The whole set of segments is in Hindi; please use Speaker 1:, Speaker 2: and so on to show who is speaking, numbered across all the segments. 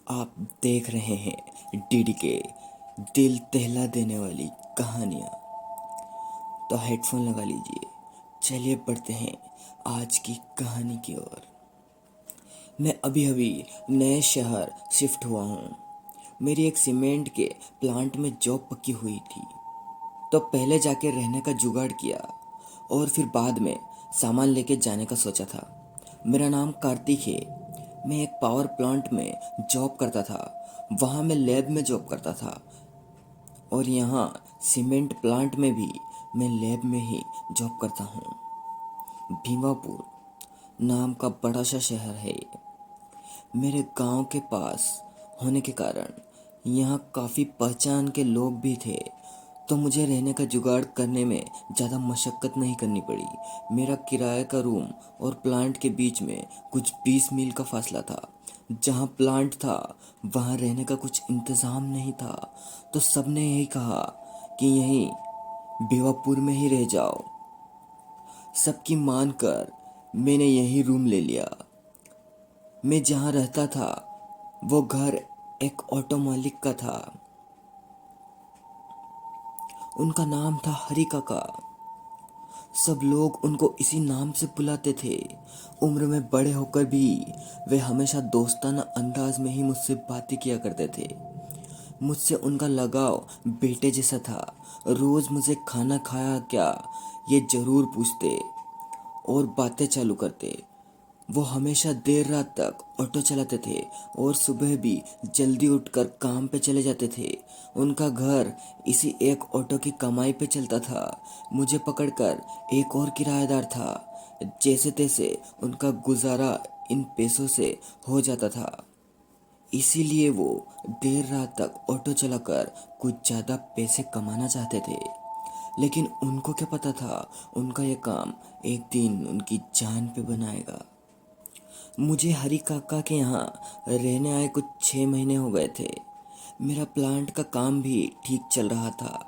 Speaker 1: आप देख रहे हैं डीडी के दिल दहला देने वाली कहानियाँ। तो हेडफोन लगा लीजिए, चलिए पढ़ते हैं आज की कहानी की ओर। मैं अभी अभी नए शहर शिफ्ट हुआ हूँ। मेरी एक सीमेंट के प्लांट में जॉब पक्की हुई थी, तो पहले जाके रहने का जुगाड़ किया और फिर बाद में सामान लेके जाने का सोचा था। मेरा नाम कार्तिक है। मैं एक पावर प्लांट में जॉब करता था। वहाँ मैं लैब में जॉब करता था और यहाँ सीमेंट प्लांट में भी मैं लैब में ही जॉब करता हूँ। भीमापुर नाम का बड़ा सा शहर है ये। मेरे गांव के पास होने के कारण यहाँ काफ़ी पहचान के लोग भी थे, तो मुझे रहने का जुगाड़ करने में ज़्यादा मशक्क़त नहीं करनी पड़ी। मेरा किराए का रूम और प्लांट के बीच में कुछ 20 मील का फासला था। जहाँ प्लांट था वहाँ रहने का कुछ इंतज़ाम नहीं था, तो सबने यही कहा कि यहीं बेवापुर में ही रह जाओ। सबकी मानकर मैंने यहीं रूम ले लिया। मैं जहाँ रहता था वो घर एक ऑटो मालिक का था। उनका नाम था हरी काका। सब लोग उनको इसी नाम से बुलाते थे। उम्र में बड़े होकर भी वे हमेशा दोस्ताना अंदाज में ही मुझसे बातें किया करते थे। मुझसे उनका लगाव बेटे जैसा था। रोज मुझे खाना खाया क्या ये जरूर पूछते और बातें चालू करते। वो हमेशा देर रात तक ऑटो चलाते थे और सुबह भी जल्दी उठकर काम पे चले जाते थे। उनका घर इसी एक ऑटो की कमाई पे चलता था। मुझे पकड़कर एक और किराएदार था। जैसे तैसे उनका गुजारा इन पैसों से हो जाता था। इसीलिए वो देर रात तक ऑटो चलाकर कुछ ज़्यादा पैसे कमाना चाहते थे। लेकिन उनको क्या पता था, उनका यह काम एक दिन उनकी जान पे बनाएगा। मुझे हरी काका के यहाँ रहने आए कुछ 6 महीने हो गए थे। मेरा प्लांट का काम भी ठीक चल रहा था।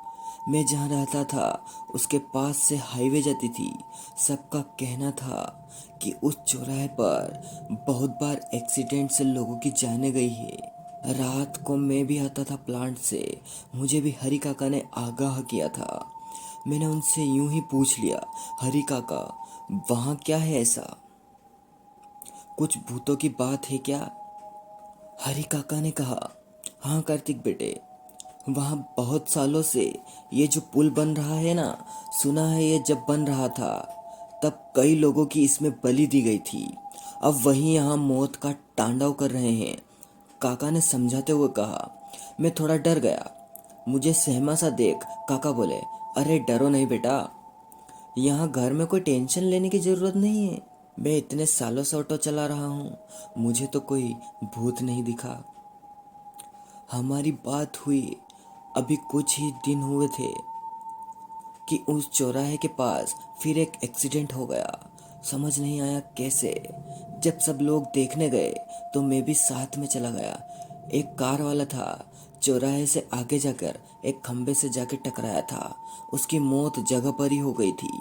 Speaker 1: मैं जहाँ रहता था उसके पास से हाईवे जाती थी। सबका कहना था कि उस चौराहे पर बहुत बार एक्सीडेंट से लोगों की जानें गई है। रात को मैं भी आता था प्लांट से। मुझे भी हरी काका ने आगाह किया था। मैंने उनसे यूं ही पूछ लिया, हरी काका वहाँ क्या है ऐसा? कुछ भूतों की बात है क्या? हरी काका ने कहा, हाँ कार्तिक बेटे, वहाँ बहुत सालों से ये जो पुल बन रहा है ना, सुना है ये जब बन रहा था तब कई लोगों की इसमें बलि दी गई थी। अब वही यहाँ मौत का तांडव कर रहे हैं। काका ने समझाते हुए कहा। मैं थोड़ा डर गया। मुझे सहमा सा देख काका बोले, अरे डरो नहीं बेटा, यहाँ घर में कोई टेंशन लेने की जरूरत नहीं है। मैं इतने सालों से ऑटो चला रहा हूँ, मुझे तो कोई भूत नहीं दिखा। हमारी बात हुई अभी कुछ ही दिन हुए थे कि उस चौराहे के पास फिर एक एक्सीडेंट हो गया। समझ नहीं आया कैसे। जब सब लोग देखने गए तो मैं भी साथ में चला गया। एक कार वाला था, चौराहे से आगे जाकर एक खंबे से जाके टकराया था। उसकी मौत जगह पर ही हो गई थी।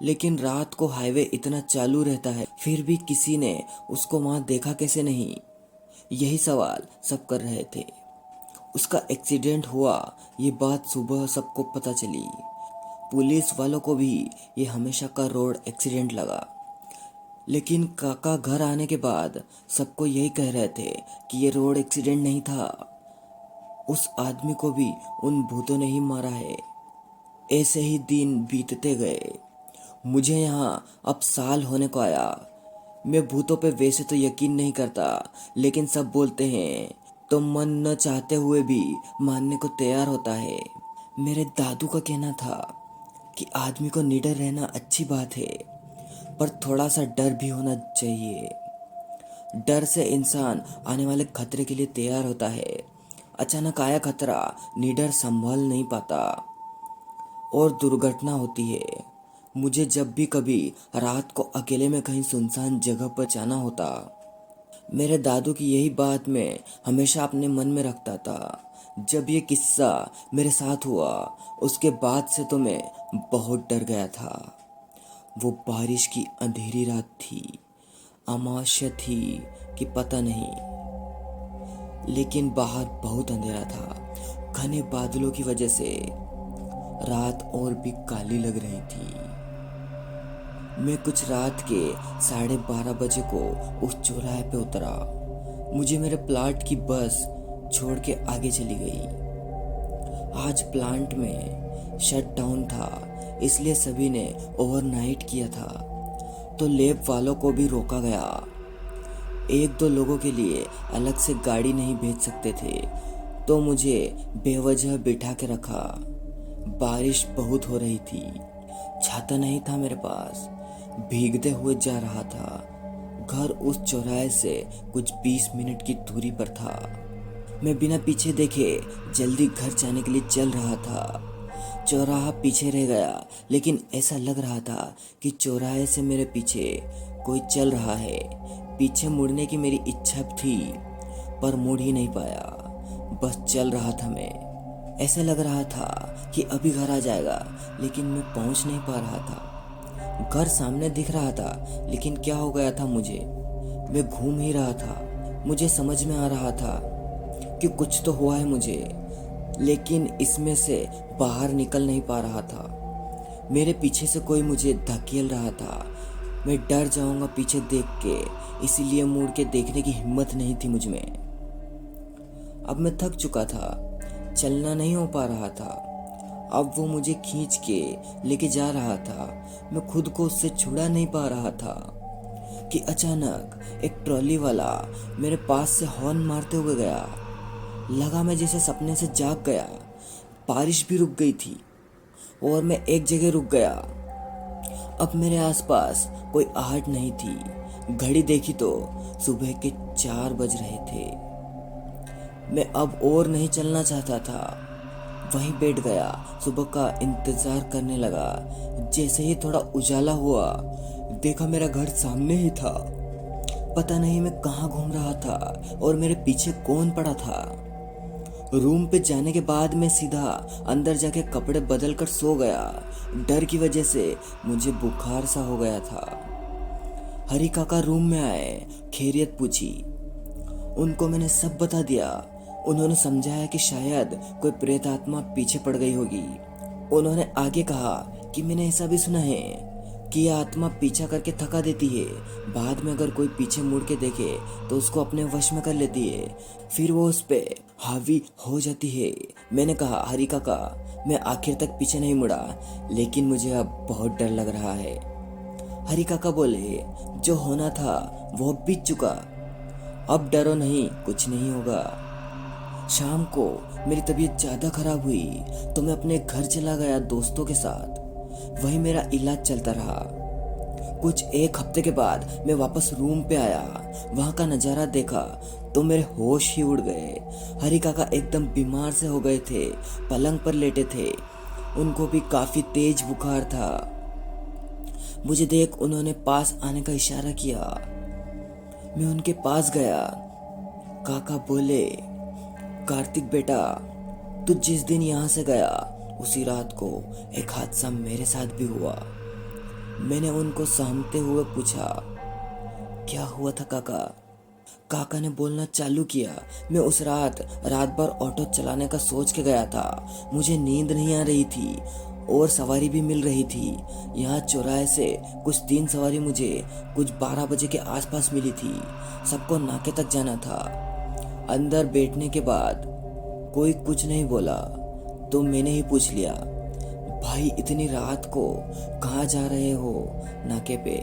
Speaker 1: लेकिन रात को हाईवे इतना चालू रहता है, फिर भी किसी ने उसको वहां देखा कैसे नहीं? यही सवाल सब कर रहे थे। उसका एक्सीडेंट हुआ ये बात सुबह सबको पता चली। पुलिस वालों को भी ये हमेशा का रोड एक्सीडेंट लगा। लेकिन काका घर आने के बाद सबको यही कह रहे थे कि ये रोड एक्सीडेंट नहीं था, उस आदमी को भी उन भूतों ने ही मारा है। ऐसे ही दिन बीतते गए। मुझे यहाँ अब साल होने को आया। मैं भूतों पे वैसे तो यकीन नहीं करता, लेकिन सब बोलते हैं तो मन न चाहते हुए भी मानने को तैयार होता है। मेरे दादू का कहना था कि आदमी को निडर रहना अच्छी बात है, पर थोड़ा सा डर भी होना चाहिए। डर से इंसान आने वाले खतरे के लिए तैयार होता है। अचानक आया खतरा निडर संभल नहीं पाता और दुर्घटना होती है। मुझे जब भी कभी रात को अकेले में कहीं सुनसान जगह पर जाना होता, मेरे दादू की यही बात मैं हमेशा अपने मन में रखता था। जब ये किस्सा मेरे साथ हुआ उसके बाद से तो मैं बहुत डर गया था। वो बारिश की अंधेरी रात थी। अमावस्या थी। कि पता नहीं, लेकिन बाहर बहुत अंधेरा था। घने बादलों की वजह से रात और भी काली लग रही थी। मैं कुछ रात के 12:30 बजे को उस चौराहे पे उतरा। मुझे मेरे प्लाट की बस छोड़ के आगे चली गई। आज प्लांट में शट डाउन था, इसलिए सभी ने ओवरनाइट किया था, तो लैब वालों को भी रोका गया। एक दो लोगों के लिए अलग से गाड़ी नहीं भेज सकते थे, तो मुझे बेवजह बिठा के रखा। बारिश बहुत हो रही थी, छाता नहीं था मेरे पास, भीगते हुए जा रहा था। घर उस चौराहे से कुछ 20 मिनट की दूरी पर था। मैं बिना पीछे देखे जल्दी घर जाने के लिए चल रहा था। चौराहा पीछे रह गया, लेकिन ऐसा लग रहा था कि चौराहे से मेरे पीछे कोई चल रहा है। पीछे मुड़ने की मेरी इच्छा थी, पर मुड़ ही नहीं पाया, बस चल रहा था मैं। ऐसा लग रहा था कि अभी घर आ जाएगा, लेकिन मैं पहुंच नहीं पा रहा था। घर सामने दिख रहा था, लेकिन क्या हो गया था मुझे? मैं घूम ही रहा था। मुझे समझ में आ रहा था कि कुछ तो हुआ है मुझे, लेकिन इसमें से बाहर निकल नहीं पा रहा था। मेरे पीछे से कोई मुझे धकेल रहा था। मैं डर जाऊंगा पीछे देख के, इसीलिए मुड़ के देखने की हिम्मत नहीं थी मुझ में। अब मैं थक चुका था, चलना नहीं हो पा रहा था। अब वो मुझे खींच के लेके जा रहा था। मैं खुद को उससे छुड़ा नहीं पा रहा था कि अचानक एक ट्रॉली वाला मेरे पास से हॉर्न मारते हुए गया। लगा मैं जैसे सपने से जाग गया। बारिश भी रुक गई थी और मैं एक जगह रुक गया। अब मेरे आसपास कोई आहट नहीं थी। घड़ी देखी तो सुबह के 4 बज रहे थे। मैं अब और नहीं चलना चाहता था। वहीं बैठ गया, सुबह का इंतजार करने लगा। जैसे ही थोड़ा उजाला हुआ, देखा मेरा घर सामने ही था। पता नहीं मैं कहाँ घूम रहा था और मेरे पीछे कौन पड़ा था। रूम पे जाने के बाद मैं सीधा अंदर जाके कपड़े बदल कर सो गया। डर की वजह से मुझे बुखार सा हो गया था। हरी काका रूम में आए, खैरियत पूछी। उनको मैंने सब बता दिया। उन्होंने समझाया कि शायद कोई प्रेत आत्मा पीछे पड़ गई होगी। उन्होंने आगे कहा कि मैंने ऐसा भी सुना है कि यह आत्मा पीछा करके थका देती है, बाद में अगर कोई पीछे मुड़ के देखे तो उसको अपने वश में कर लेती है, फिर वो उस पे हावी हो जाती है। मैंने कहा, हरी काका, मैं आखिर तक पीछे नहीं मुड़ा, लेकिन मुझे अब बहुत डर लग रहा है। हरी काका बोले, जो होना था वो बीत चुका, अब डरो नहीं, कुछ नहीं होगा। शाम को मेरी तबीयत ज़्यादा खराब हुई तो मैं अपने घर चला गया दोस्तों के साथ। वहीं मेरा इलाज चलता रहा। कुछ एक हफ्ते के बाद मैं वापस रूम पे आया। वहाँ का नज़ारा देखा तो मेरे होश ही उड़ गए। हरी काका एकदम बीमार से हो गए थे, पलंग पर लेटे थे। उनको भी काफ़ी तेज बुखार था। मुझे देख उन्होंने पास आने का इशारा किया। मैं उनके पास गया। काका बोले, कार्तिक बेटा, तू जिस दिन यहाँ से गया उसी रात को एक हादसा मेरे साथ भी हुआ। मैंने उनको सहमते हुए पूछा, क्या हुआ था काका? काका ने बोलना चालू किया। मैं उस रात भर ऑटो चलाने का सोच के गया था। मुझे नींद नहीं आ रही थी और सवारी भी मिल रही थी। यहाँ चौराहे से कुछ 3 सवारी मुझे कुछ 12 बजे के आसपास मिली थी। सबको नाके तक जाना था। अंदर बैठने के बाद कोई कुछ नहीं बोला तो मैंने ही पूछ लिया, भाई इतनी रात को कहाँ जा रहे हो नाके पे?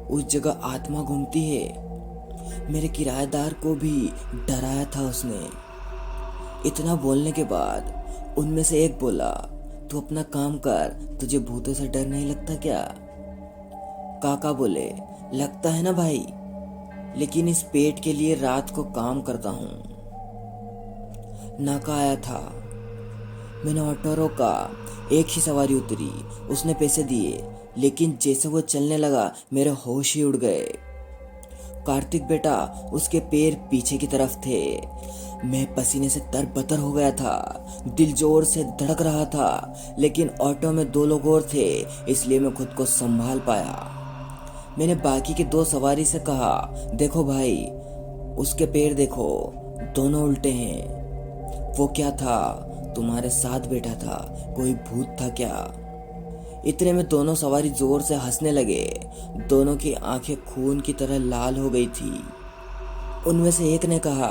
Speaker 1: उस जगह आत्मा घूमती है। मेरे किराएदार को भी डराया था उसने। इतना बोलने के बाद उनमें से एक बोला, तू अपना काम कर, तुझे भूतों से डर नहीं लगता क्या? काका बोले, लगता है ना भाई, लेकिन इस पेट के लिए रात को काम करता हूँ। नाका आया था। मैंने ऑटो रोका। एक ही सवारी उतरी, उसने पैसे दिए, लेकिन जैसे वो चलने लगा मेरे होश ही उड़ गए। कार्तिक बेटा, उसके पैर पीछे की तरफ थे। मैं पसीने से तरबतर हो गया था। दिल जोर से धड़क रहा था, लेकिन ऑटो में 2 लोग और थे, इसलिए मैं खुद को संभाल पाया। मैंने बाकी के दो सवारी से कहा, देखो भाई, उसके पैर देखो, दोनों उल्टे हैं। वो क्या था? तुम्हारे साथ बैठा था? कोई भूत था क्या? इतने में दोनों सवारी जोर से हंसने लगे। दोनों की आंखें खून की तरह लाल हो गई थी। उनमें से एक ने कहा,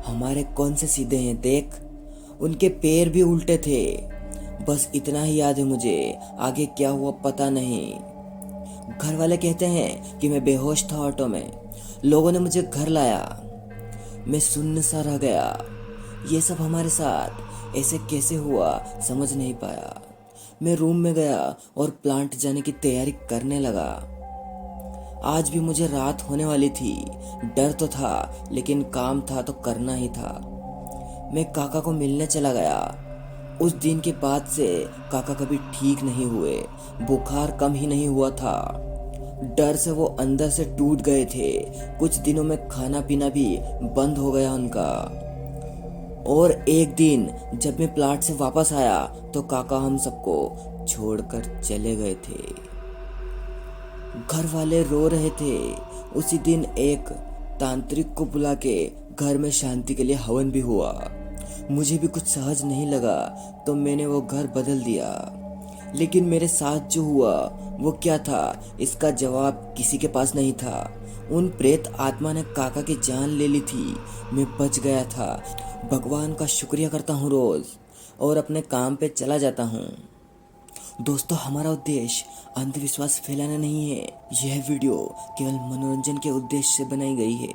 Speaker 1: हमारे कौन से सीधे हैं देख, उनके पैर भी उल्टे थे। बस इतना ही याद है मुझे, आगे क्या हुआ पता नहीं। घर वाले कहते हैं कि मैं बेहोश था ऑटो में, लोगों ने मुझे घर लाया। मैं सुन्न सा रह गया। ये सब हमारे साथ ऐसे कैसे हुआ समझ नहीं पाया। मैं रूम में गया और प्लांट जाने की तैयारी करने लगा। आज भी मुझे रात होने वाली थी। डर तो था, लेकिन काम था तो करना ही था। मैं काका को मिलने चला गया। उस दिन के बाद से काका कभी ठीक नहीं हुए। बुखार कम ही नहीं हुआ था। डर से वो अंदर से टूट गए थे। कुछ दिनों में खाना पीना भी बंद हो गया उनका। और एक दिन जब मैं प्लाट से वापस आया तो काका हम सबको छोड़कर चले गए थे। घर वाले रो रहे थे। उसी दिन एक तांत्रिक को बुला के घर में शांति के लिए हवन भी हुआ। मुझे भी कुछ सहज नहीं लगा तो मैंने वो घर बदल दिया। लेकिन मेरे साथ जो हुआ वो क्या था, इसका जवाब किसी के पास नहीं था। उन प्रेत आत्मा ने काका की जान ले ली थी। मैं बच गया था। भगवान का शुक्रिया करता हूँ रोज और अपने काम पे चला जाता हूँ। दोस्तों, हमारा उद्देश्य अंधविश्वास फैलाना नहीं है। यह वीडियो केवल मनोरंजन के उद्देश्य से बनाई गई है।